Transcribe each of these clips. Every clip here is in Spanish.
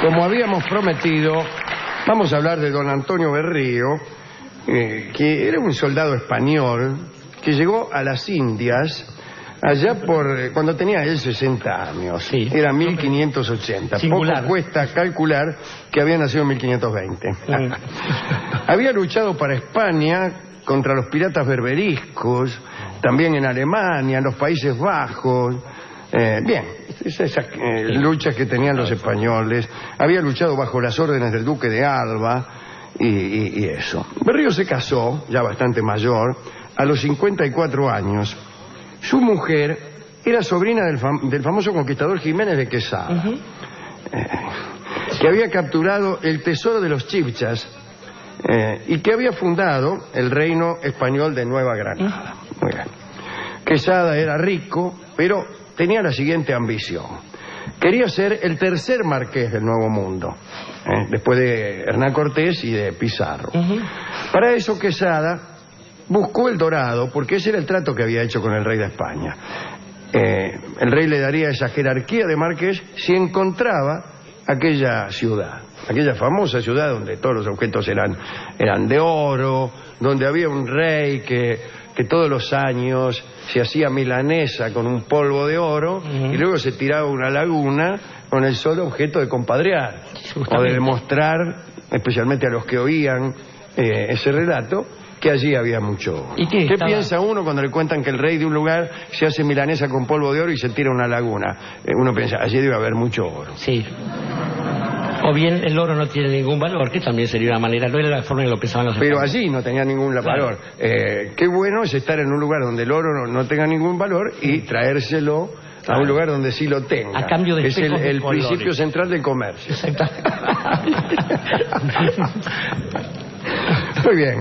Como habíamos prometido, vamos a hablar de don Antonio Berrío, que era un soldado español que llegó a las Indias allá por cuando tenía él 60 años. Sí. Era 1580. Singular. Poco cuesta calcular que había nacido en 1520. Había luchado para España contra los piratas berberiscos, también en Alemania, en los Países Bajos. Bien, esas luchas que tenían los españoles. Había luchado bajo las órdenes del duque de Alba y eso. Berrío se casó, ya bastante mayor, a los 54 años. Su mujer era sobrina del famoso conquistador Jiménez de Quesada, que había capturado el tesoro de los Chibchas y que había fundado el reino español de Nueva Granada. Muy bien. Quesada era rico, pero tenía la siguiente ambición. Quería ser el tercer marqués del Nuevo Mundo, después de Hernán Cortés y de Pizarro. Para eso Quesada buscó el Dorado, porque ese era el trato que había hecho con el rey de España. El rey le daría esa jerarquía de marqués si encontraba aquella ciudad, aquella famosa ciudad donde todos los objetos eran de oro, donde había un rey que todos los años se hacía milanesa con un polvo de oro y luego se tiraba a una laguna con el solo objeto de compadrear o de demostrar, especialmente a los que oían ese relato, que allí había mucho oro. ¿Y qué piensa uno cuando le cuentan que el rey de un lugar se hace milanesa con polvo de oro y se tira a una laguna? Uno piensa, allí debe haber mucho oro. Sí. O bien el oro no tiene ningún valor, que también sería una manera, no era la forma en lo pensaban los Pero españoles. allí no tenía ningún valor. Qué bueno es estar en un lugar donde el oro no tenga ningún valor y traérselo a un lugar donde sí lo tenga. A cambio de es espejos de el colores. principio central del comercio. Exactamente. Muy bien.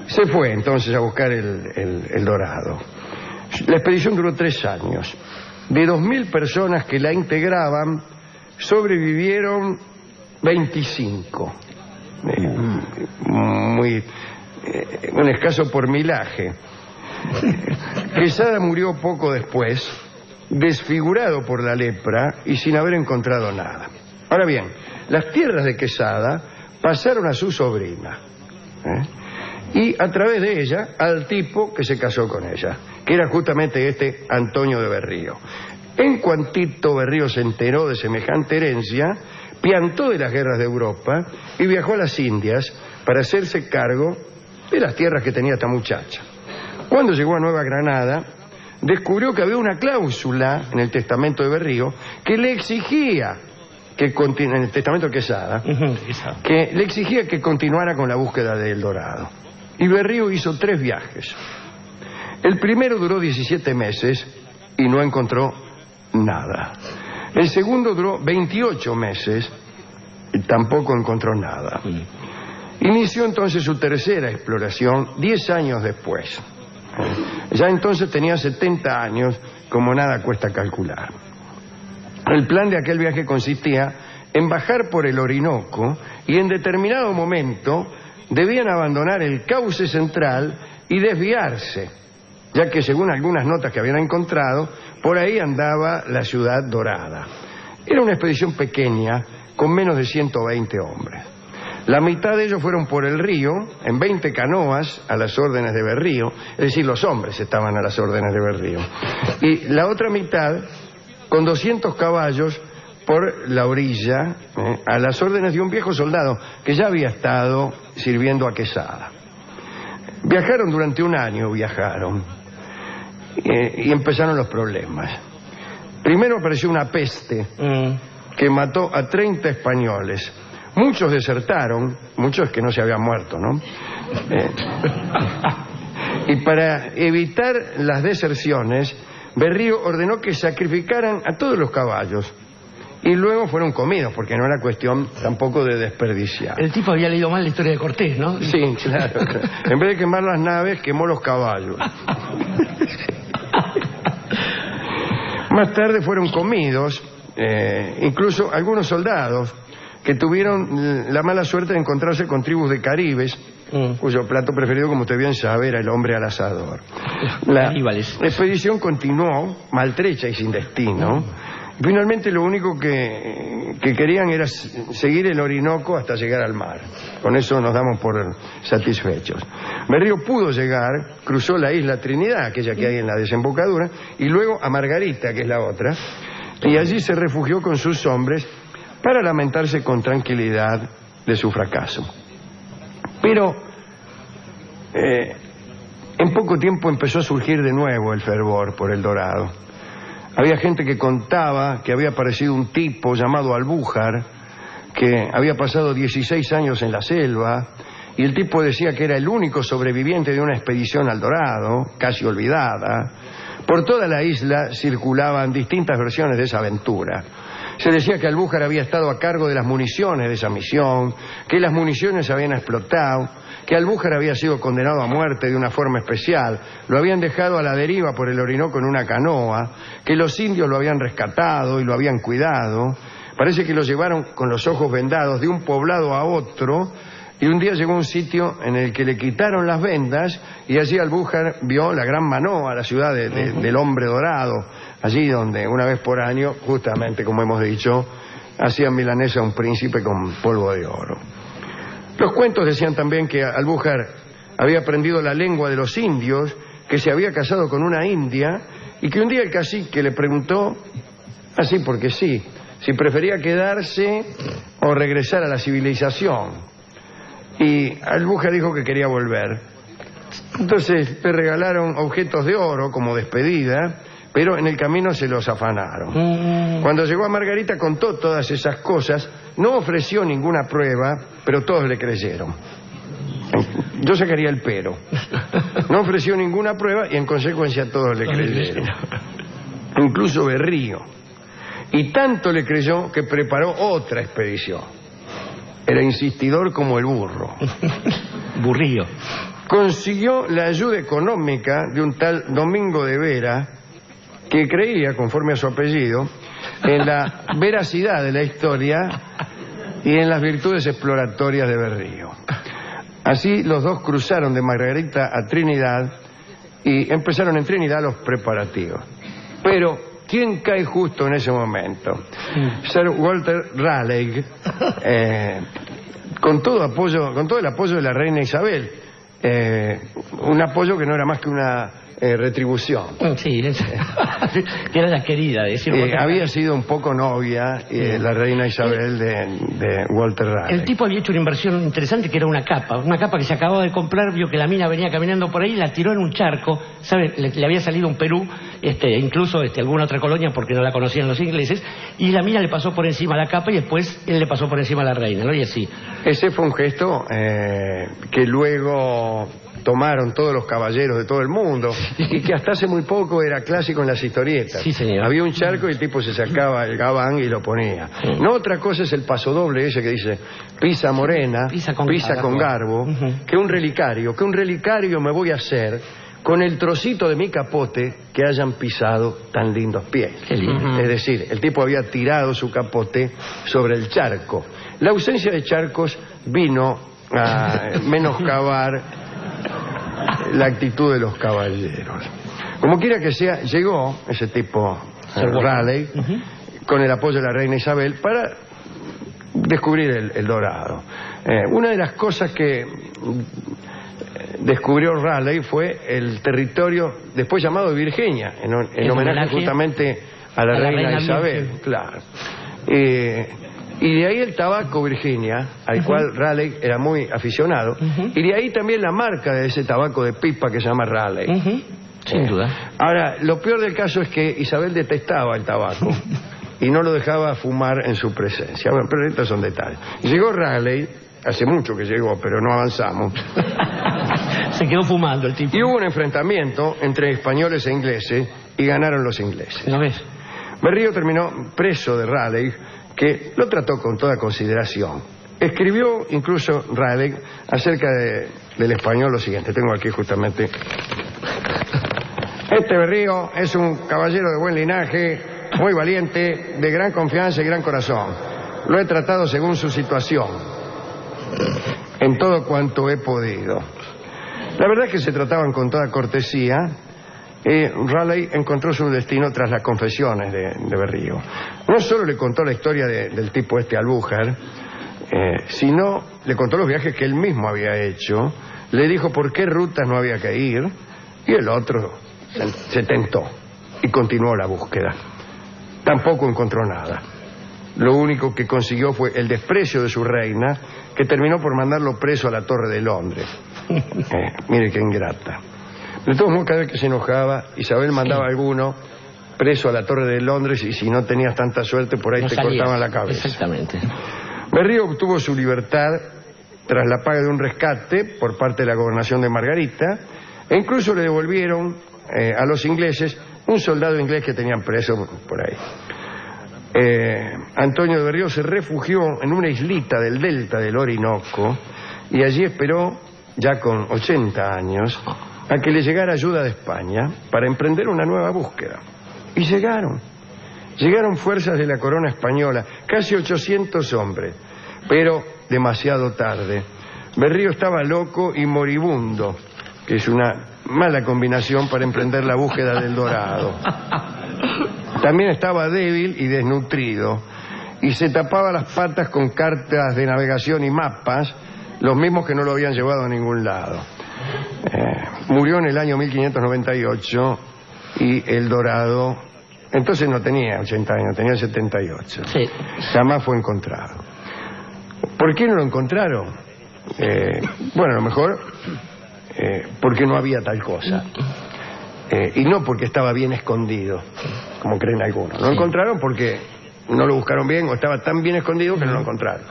Se fue entonces a buscar el Dorado. La expedición duró 3 años. De 2.000 personas que la integraban, sobrevivieron 25. Un escaso pormilaje. Quesada murió poco después, desfigurado por la lepra y sin haber encontrado nada. Ahora bien, las tierras de Quesada pasaron a su sobrina, y a través de ella al tipo que se casó con ella, que era justamente este Antonio de Berrío. En cuantito Berrío se enteró de semejante herencia, piantó de las guerras de Europa y viajó a las Indias para hacerse cargo de las tierras que tenía esta muchacha. Cuando llegó a Nueva Granada, descubrió que había una cláusula en el testamento de Berrío que le exigía en el testamento de Quesada, que le exigía que continuara con la búsqueda del Dorado. Y Berrío hizo 3 viajes. El primero duró 17 meses y no encontró nada. El segundo duró 28 meses y tampoco encontró nada. Inició entonces su tercera exploración 10 años después. Ya entonces tenía 70 años, como nada cuesta calcular. El plan de aquel viaje consistía en bajar por el Orinoco y en determinado momento debían abandonar el cauce central y desviarse, ya que según algunas notas que habían encontrado, por ahí andaba la ciudad dorada. Era una expedición pequeña, con menos de 120 hombres. La mitad de ellos fueron por el río, en 20 canoas, a las órdenes de Berrío, es decir, los hombres estaban a las órdenes de Berrío. Y la otra mitad, con 200 caballos, por la orilla, a las órdenes de un viejo soldado que ya había estado sirviendo a Quesada. Viajaron durante un año, y empezaron los problemas. Primero apareció una peste que mató a 30 españoles. Muchos desertaron, muchos que no se habían muerto, ¿no? Y para evitar las deserciones, Berrío ordenó que sacrificaran a todos los caballos y luego fueron comidos, porque no era cuestión tampoco de desperdiciar. El tipo había leído mal la historia de Cortés, ¿no? Sí, claro. En vez de quemar las naves, quemó los caballos. Más tarde fueron comidos, incluso algunos soldados que tuvieron la mala suerte de encontrarse con tribus de caribes, cuyo plato preferido, como usted bien sabe, era el hombre al asador. La expedición continuó, maltrecha y sin destino, Finalmente lo único que querían era seguir el Orinoco hasta llegar al mar. Con eso nos damos por satisfechos. Berrío pudo llegar, cruzó la isla Trinidad, aquella que hay en la desembocadura, y luego a Margarita, que es la otra, y allí se refugió con sus hombres para lamentarse con tranquilidad de su fracaso. Pero en poco tiempo empezó a surgir de nuevo el fervor por El Dorado. Había gente que contaba que había aparecido un tipo llamado Albújar, que había pasado 16 años en la selva, y el tipo decía que era el único sobreviviente de una expedición al Dorado, casi olvidada. Por toda la isla circulaban distintas versiones de esa aventura. Se decía que Albújar había estado a cargo de las municiones de esa misión, que las municiones se habían explotado, que Albújar había sido condenado a muerte de una forma especial, lo habían dejado a la deriva por el Orinoco en una canoa, que los indios lo habían rescatado y lo habían cuidado. Parece que lo llevaron con los ojos vendados de un poblado a otro, y un día llegó a un sitio en el que le quitaron las vendas y allí Albújar vio la gran Manoa, la ciudad del hombre dorado, allí donde una vez por año, justamente como hemos dicho, hacían milanesa a un príncipe con polvo de oro. Los cuentos decían también que Albújar había aprendido la lengua de los indios, que se había casado con una india y que un día el cacique le preguntó, así porque sí, si prefería quedarse o regresar a la civilización. Y Albújar dijo que quería volver. Entonces le regalaron objetos de oro como despedida, pero en el camino se los afanaron. Cuando llegó a Margarita contó todas esas cosas, no ofreció ninguna prueba, pero todos le creyeron. Yo sacaría el pero. No ofreció ninguna prueba y en consecuencia todos le creyeron. Incluso Berrío. Y tanto le creyó que preparó otra expedición. Era insistidor como el burro. Burrillo. Consiguió la ayuda económica de un tal Domingo de Vera, que creía, conforme a su apellido, en la veracidad de la historia y en las virtudes exploratorias de Berrío. Así los dos cruzaron de Margarita a Trinidad y empezaron en Trinidad los preparativos. Pero ¿quién cae justo en ese momento? Sir Walter Raleigh, con todo el apoyo de la reina Isabel, un apoyo que no era más que una retribución. Sí, que era la querida. Había sido un poco novia la reina Isabel de Walter Raleigh. El tipo había hecho una inversión interesante que era una capa que se acababa de comprar, vio que la mina venía caminando por ahí, la tiró en un charco, ¿sabe? Le había salido un Perú, incluso alguna otra colonia porque no la conocían los ingleses, y la mina le pasó por encima a la capa y después él le pasó por encima a la reina, ¿no? Y así. Ese fue un gesto que luego tomaron todos los caballeros de todo el mundo y que hasta hace muy poco era clásico en las historietas. Sí, señor. Había un charco y el tipo se sacaba el gabán y lo ponía. No, otra cosa es el pasodoble ese que dice pisa morena, pisa con garbo, que un relicario me voy a hacer con el trocito de mi capote que hayan pisado tan lindos pies. Qué lindo. Es decir, el tipo había tirado su capote sobre el charco. La ausencia de charcos vino a menoscabar la actitud de los caballeros. Como quiera que sea, llegó ese tipo, Raleigh, con el apoyo de la reina Isabel para descubrir el Dorado. Una de las cosas que descubrió Raleigh fue el territorio después llamado Virginia, en homenaje justamente a la reina Isabel. Claro. Y de ahí el tabaco Virginia, al cual Raleigh era muy aficionado, y de ahí también la marca de ese tabaco de pipa que se llama Raleigh. Sin duda. Ahora, lo peor del caso es que Isabel detestaba el tabaco y no lo dejaba fumar en su presencia. Bueno, pero estos son detalles. Llegó Raleigh, hace mucho que llegó, pero no avanzamos. Se quedó fumando el tipo. Y hubo un enfrentamiento entre españoles e ingleses y ganaron los ingleses. ¿Lo ves? Berrío terminó preso de Raleigh, que lo trató con toda consideración. Escribió incluso Raleigh acerca del español lo siguiente. Tengo aquí justamente. Este Berrío es un caballero de buen linaje, muy valiente, de gran confianza y gran corazón. Lo he tratado según su situación, en todo cuanto he podido. La verdad es que se trataban con toda cortesía Raleigh encontró su destino tras las confesiones de Berrío. No solo le contó la historia del tipo este Albújar, sino le contó los viajes que él mismo había hecho, le dijo por qué rutas no había que ir, y el otro se tentó y continuó la búsqueda. Tampoco encontró nada. Lo único que consiguió fue el desprecio de su reina, que terminó por mandarlo preso a la Torre de Londres. Mire qué ingrata. De todos modos, cada vez que se enojaba, Isabel mandaba a alguno preso a la Torre de Londres, y si no tenías tanta suerte, por ahí no te salía. Cortaban la cabeza. Exactamente. Berrío obtuvo su libertad tras la paga de un rescate por parte de la gobernación de Margarita, e incluso le devolvieron a los ingleses un soldado inglés que tenían preso por ahí. Antonio de Berrío se refugió en una islita del delta del Orinoco y allí esperó, ya con 80 años, a que le llegara ayuda de España para emprender una nueva búsqueda. Y llegaron fuerzas de la corona española, casi 800 hombres, pero demasiado tarde. Berrío estaba loco y moribundo, que es una mala combinación para emprender la búsqueda del dorado. También estaba débil y desnutrido, y se tapaba las patas con cartas de navegación y mapas, los mismos que no lo habían llevado a ningún lado. Murió en el año 1598 y el dorado, entonces no tenía 80 años, tenía 78. Sí. Jamás fue encontrado. ¿Por qué no lo encontraron? Bueno, a lo mejor porque no había tal cosa. Y no porque estaba bien escondido, como creen algunos. Lo encontraron porque no lo buscaron bien o estaba tan bien escondido que no lo encontraron.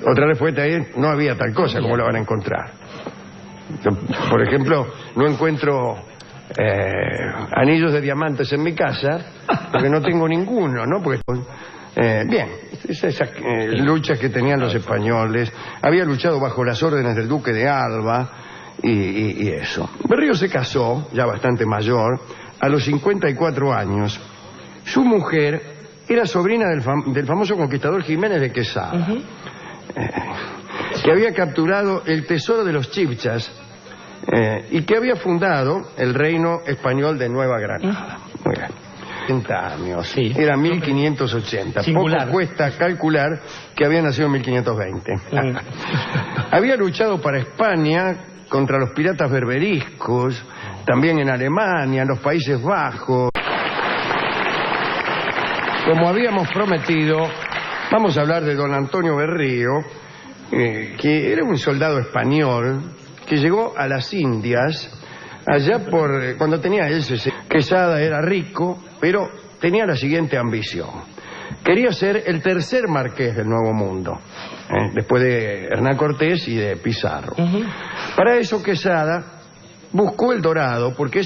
Otra respuesta es, no había tal cosa, ¿cómo lo van a encontrar? Yo, por ejemplo, no encuentro anillos de diamantes en mi casa porque no tengo ninguno, ¿no? Porque bien, esas luchas que tenían los españoles. Había luchado bajo las órdenes del duque de Alba y eso. Berrío se casó, ya bastante mayor, a los 54 años. Su mujer era sobrina del famoso conquistador Jiménez de Quesada, que había capturado el tesoro de los Chibchas y que había fundado el reino español de Nueva Granada. Muy bien. 80 años. Sí. Era 1580. Singular. Poco cuesta calcular que había nacido en 1520. Había luchado para España contra los piratas berberiscos, también en Alemania, en los Países Bajos. Como habíamos prometido, vamos a hablar de don Antonio Berrío, que era un soldado español que llegó a las Indias allá por cuando tenía él 60. Quesada era rico, pero tenía la siguiente ambición. Quería ser el tercer marqués del Nuevo Mundo, después de Hernán Cortés y de Pizarro. Para eso Quesada buscó el dorado, porque